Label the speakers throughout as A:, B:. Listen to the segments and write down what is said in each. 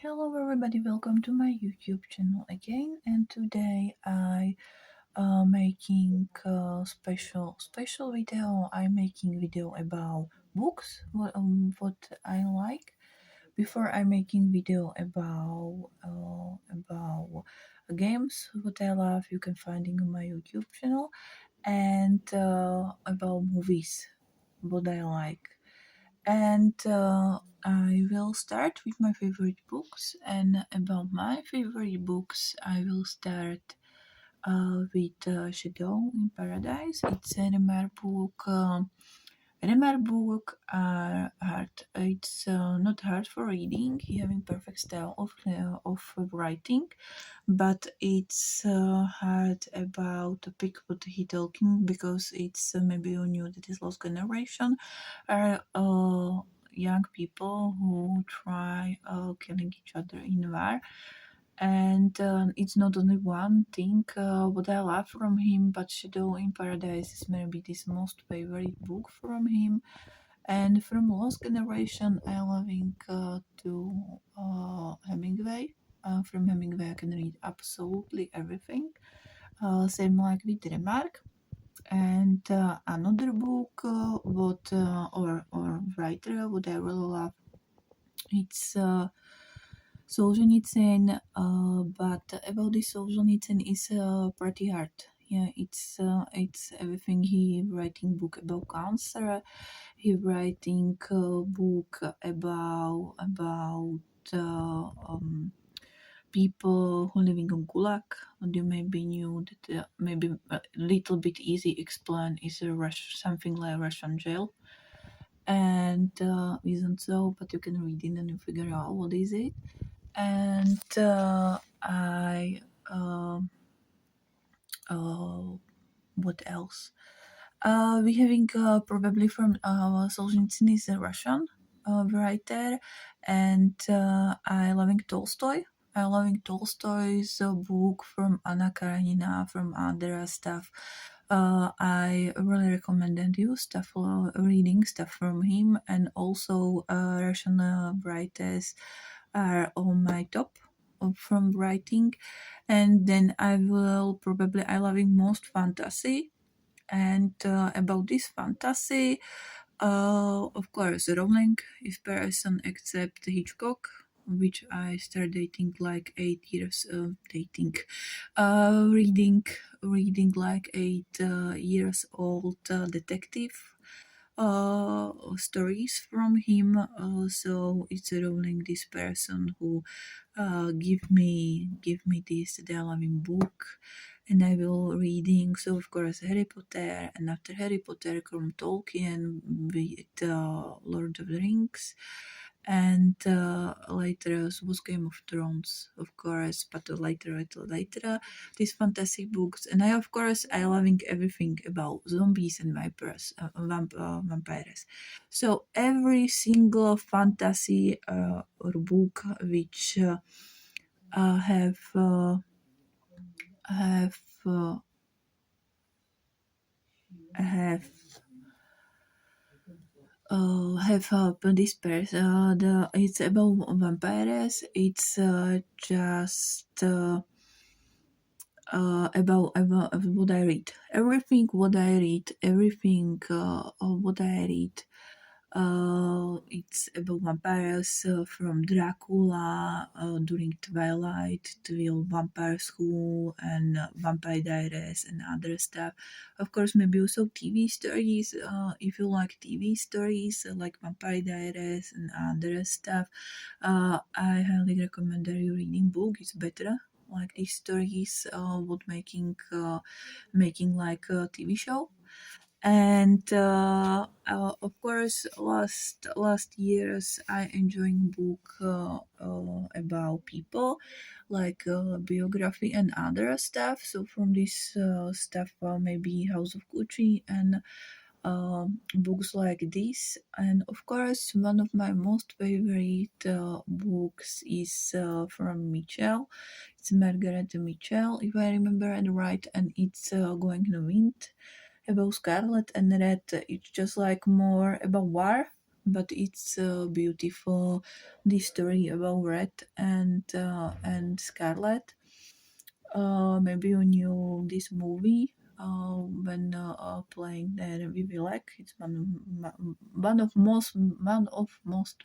A: Hello everybody, welcome to my YouTube channel again, and today I making a special video. I'm making video about books, what I like. Before I'm making video about games, what I love, you can find in my YouTube channel, and about movies, what I like. And I will start with my favorite books. And about my favorite books, I will start with Shadow in Paradise. It's an MR book. MR book are hard. It's not hard for reading. You having perfect style of writing, but it's hard about the pick what he talking because it's maybe you knew that is lost generation are young people who try killing each other in war. And it's not only one thing what I love from him, but Shadow in Paradise is maybe this most favorite book from him. And from Lost Generation, I loving to Hemingway. From Hemingway, I can read absolutely everything. Same like with Remark. And another book, or writer, what I really love, it's Solzhenitsyn. But about this Solzhenitsyn is pretty hard. Yeah, it's everything. He writing book about cancer. He writing book about people who living in Gulag. And you maybe knew that maybe a little bit easy explain is something like Russian jail. And isn't so, but you can read it and you figure out what is it. And I what else? We having probably from Solzhenitsyn is a Russian writer, and I loving Tolstoy. I loving Tolstoy's book from Anna Karenina, from other stuff. I really recommended you stuff reading stuff from him, and also Russian writers are on my top from writing. And then I will probably I loving most fantasy. And about this fantasy, of course, Rowling is person except Hitchcock, which I started dating like 8 years dating, reading like 8 years old detective stories from him. So it's Rowling, this person who give me this loving book, and I will reading. So of course Harry Potter, and after Harry Potter from Tolkien with Lord of the Rings, and later was Game of Thrones, of course, but later these fantastic books. And I of course I loving everything about zombies and vampires. So every single fantasy or book which have have have this person. It's about vampires. It's just about what I read. Everything what I read. Everything what I read. It's about vampires from Dracula during Twilight, till Vampire School and Vampire Diaries and other stuff. Of course, maybe also TV stories. If you like TV stories like Vampire Diaries and other stuff, I highly recommend that you reading book. It's better. Like these stories, would making like a TV show. And of course last years I enjoying book about people, like biography and other stuff. So from this stuff, maybe House of Gucci and books like this. And of course one of my most favorite books is from Mitchell. It's Margaret Mitchell, if I remember it right, and it's Going in the Wind, about Scarlet and Red. It's just like more about war, but it's beautiful. The story about Red and Scarlet. Maybe you knew this movie when playing the Vivi Lek. It's one of most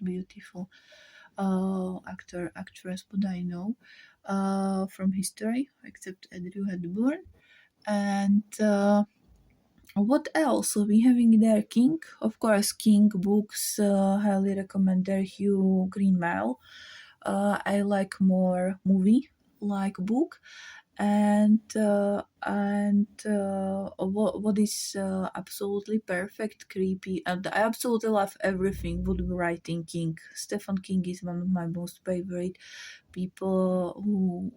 A: beautiful actress what I know from history, except Andrew Hepburn. And what else we having there? King, of course. King books. Highly recommend there. Hugh Green Mile. I like more movie like book, and what is absolutely perfect, creepy, and I absolutely love everything would be writing King. Stephen King is one of my most favorite people who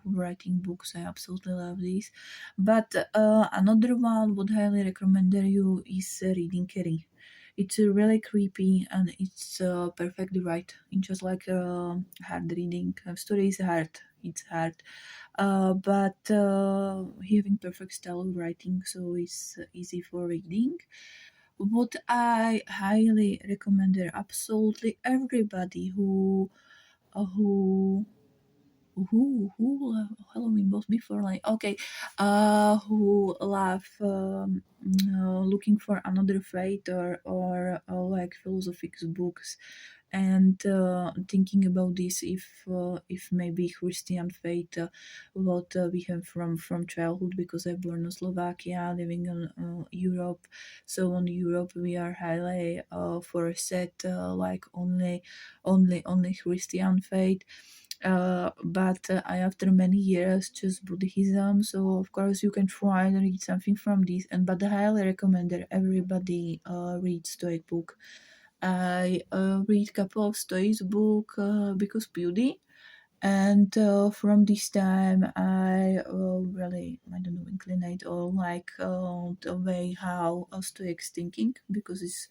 A: writing books. I absolutely love this. But another one would highly recommend you is reading Carrie. It's really creepy and it's perfectly right. It's just like hard reading. Story is hard. It's hard, but having perfect style of writing, so it's easy for reading. What I highly recommend there, absolutely everybody who Halloween was before, like, okay, who love looking for another fate, or like philosophical books, and thinking about this, if maybe Christian fate, what we have from childhood, because I'm born in Slovakia, living in Europe. So in Europe we are highly for set like only Christian fate. But I, after many years, choose Buddhism. So of course you can try and read something from this. And but I highly recommend that everybody read Stoic book. I read couple of Stoics book because beauty. And from this time, I really, I don't know, inclinate or like the way how Stoics thinking, because it's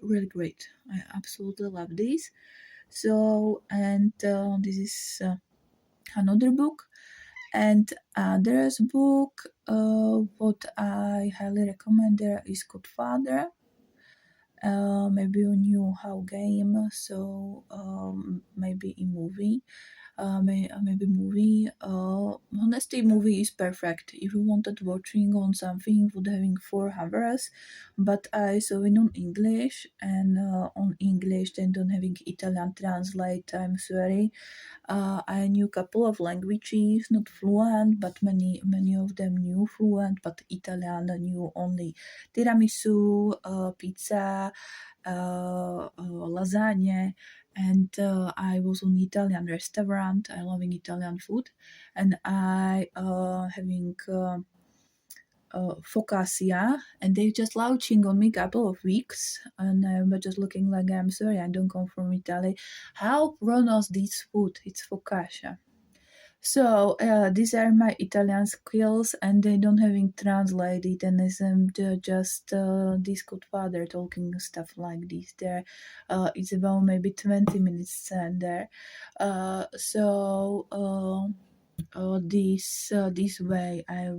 A: really great. I absolutely love this. So, and this is another book. And there's a book, what I highly recommend there is Godfather. Maybe you knew how game, so maybe a movie. Maybe movie. Honestly, movie is perfect. If you wanted watching on something, would having 4 hours, but I saw it on English, and on English, then don't having Italian translate. I'm sorry. I knew couple of languages, not fluent, but many of them knew fluent. But Italian I knew only tiramisu, pizza, lasagna, and I was on Italian restaurant. I loving Italian food, and I having. Focaccia, and they just launching on me couple of weeks, and I'm just looking like, I'm sorry, I don't come from Italy. How pronounce this food? It's focaccia. So these are my Italian skills, and they don't having translated, and just this good father talking stuff like this. There, it's about maybe 20 minutes, and there. This way, I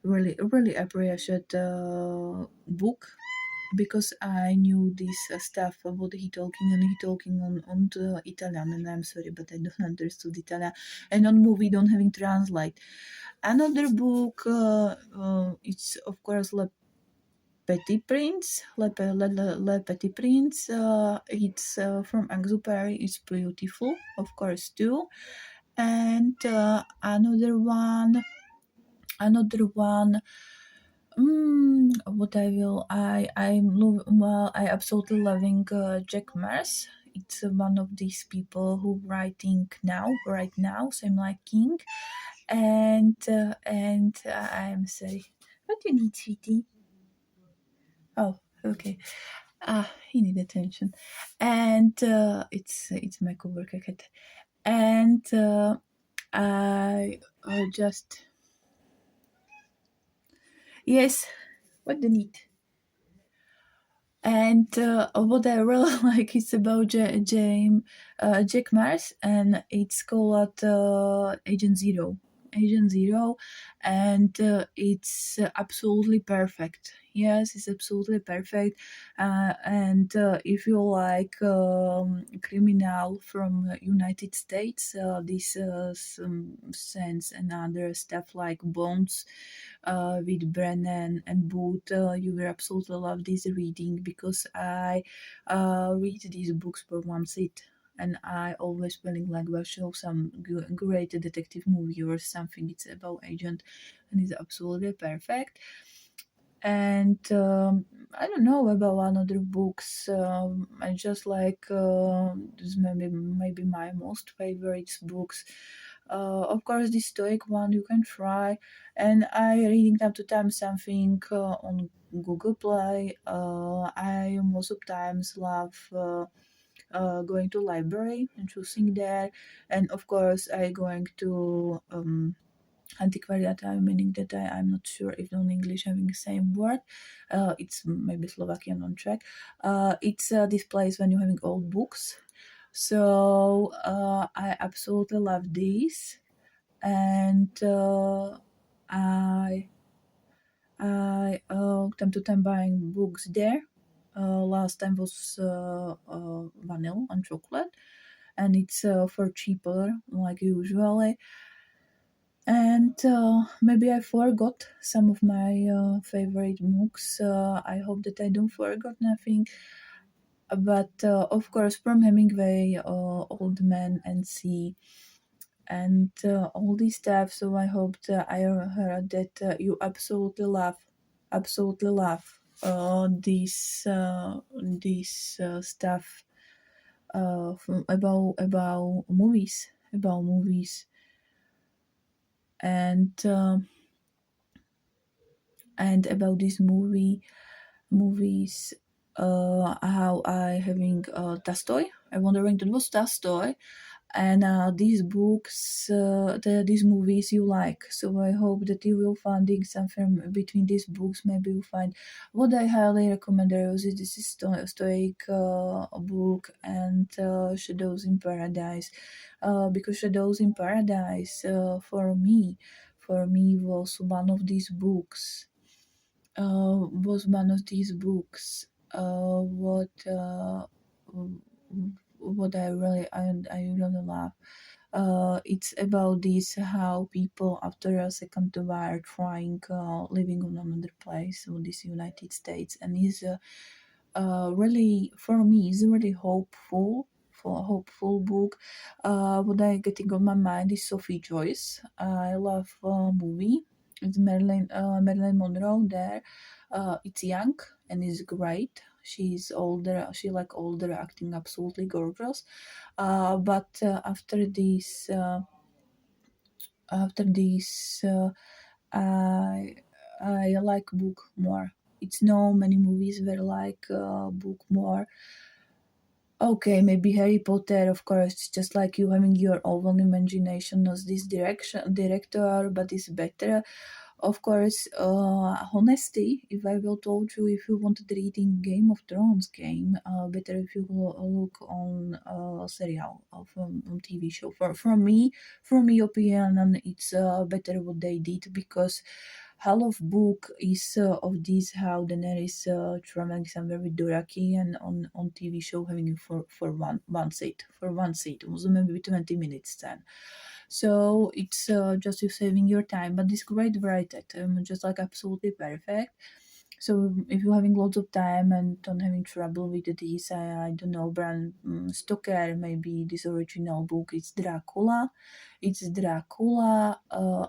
A: really appreciate the book, because I knew this stuff about he talking, and he talking on the Italian, and I'm sorry, but I don't understood Italian, and on movie don't having translate. Another book, it's of course Petit Prince, Le Petit Prince. It's from Exupery. It's beautiful, of course too. And another one. What I absolutely loving Jack Mars. It's one of these people who writing now, right now, same like King, and I'm sorry. What do you need, sweetie? Oh, okay. He need attention, and it's my coworker cat, and I just yes. What do you need? And what I really like is about Jack Mars, and it's called Agent Zero. Agent Zero, and it's absolutely perfect. Yes, it's absolutely perfect. And if you like criminal from United States, this some sense and other stuff like Bones with Brennan and Booth, you will absolutely love this reading because I read these books for one sit, and I always feeling like I show some great detective movie or something. It's about agent, and it's absolutely perfect. And I don't know about other books. I just like this maybe my most favorite books. Of course, the Stoic one you can try, and I reading time to time something on Google Play. I most of times love. Going to library and choosing there, and of course I going to antiquariat, meaning that I'm not sure if on English having the same word. It's maybe Slovakian on track. It's this place when you're having old books. So I absolutely love this, and I time to time buying books there. Last time was vanilla and chocolate, and it's for cheaper like usually. And maybe I forgot some of my favorite books. I hope that I don't forgot nothing. But of course, from Hemingway, Old Man and Sea, and all this stuff. So I hope that I heard that you absolutely love this stuff about movies, and about this movies. How I having Tolstoy. I wondering that was Tolstoy, and these books, these movies you like. So I hope that you will finding something between these books. Maybe you find what I highly recommend. There is this is Stoic book and Shadows in Paradise, because Shadows in Paradise for me was one of these books. Was one of these books. What I really love. It's about this how people after a second war trying living on another place in this United States, and is really for me is really hopeful for a hopeful book. What I getting on my mind is Sophie Joyce. I love movie. It's Marilyn Monroe there. It's young and is great. She's older. She like older, acting absolutely gorgeous. But after this, I I like book more. It's no many movies where like book more. Okay, maybe Harry Potter, of course, it's just like you having your own imagination as this director, but it's better. Of course, honesty, if I will told you if you wanted reading Game of Thrones game, better if you look on serial of on TV show. From me opinion, and it's better what they did because Hall of book is of this how Daenerys traveling somewhere with Doraki and on TV show having it for one seat. It was maybe 20 minutes then. So it's just you saving your time, but it's great variety. Just like absolutely perfect. So if you're having lots of time and don't having trouble with this, I don't know, Bram Stoker, maybe this original book, it's Dracula. It's Dracula,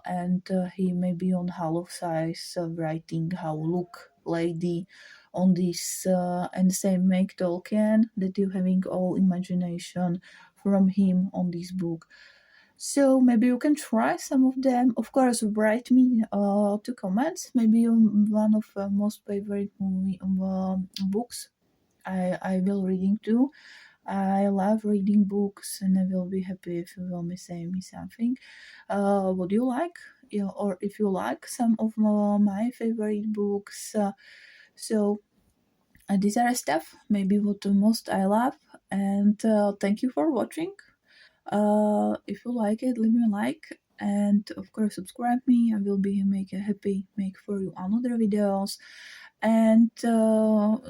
A: and he may be on hollow size writing how look lady on this, and same make Tolkien that you having all imagination from him on this book. So maybe you can try some of them. Of course, write me to comments. Maybe one of most favorite books I will reading too. I love reading books, and I will be happy if you will say me something. Would you like, or if you like some of my favorite books? So these are stuff. Maybe what the most I love. And thank you for watching. If you like it, leave me a like, and of course subscribe me. I will be make for you another videos, and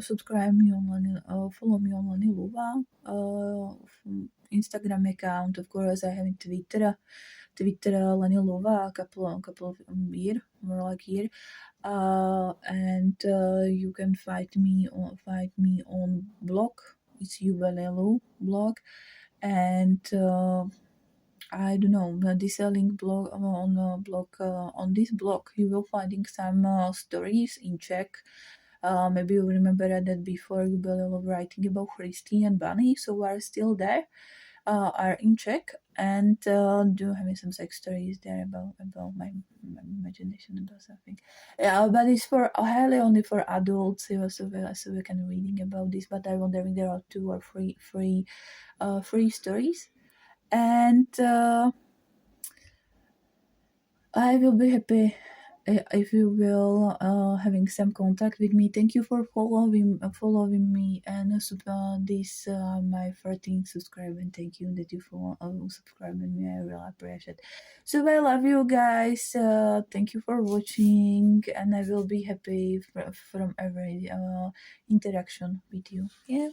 A: subscribe me on follow me on Lennyluwa Instagram account. Of course, I have in Twitter Lennyluwa a couple of year, more like year. And you can find me on blog. It's Juvelelu blog, and I don't know, this link blog on this blog you will finding some stories in Czech. Maybe you remember that before you were writing about Christy and Bunny, so are still there, are in Czech, and do having some sex stories there about my imagination about something. Yeah, but it's for highly only for adults, so we can reading about this. But I wondering there are two or free stories, and I will be happy if you will having some contact with me. Thank you for following me, and this my 13th subscriber. And thank you that you for subscribing me. I really appreciate it. So I love you guys. Thank you for watching, and I will be happy from every interaction with you. Yeah.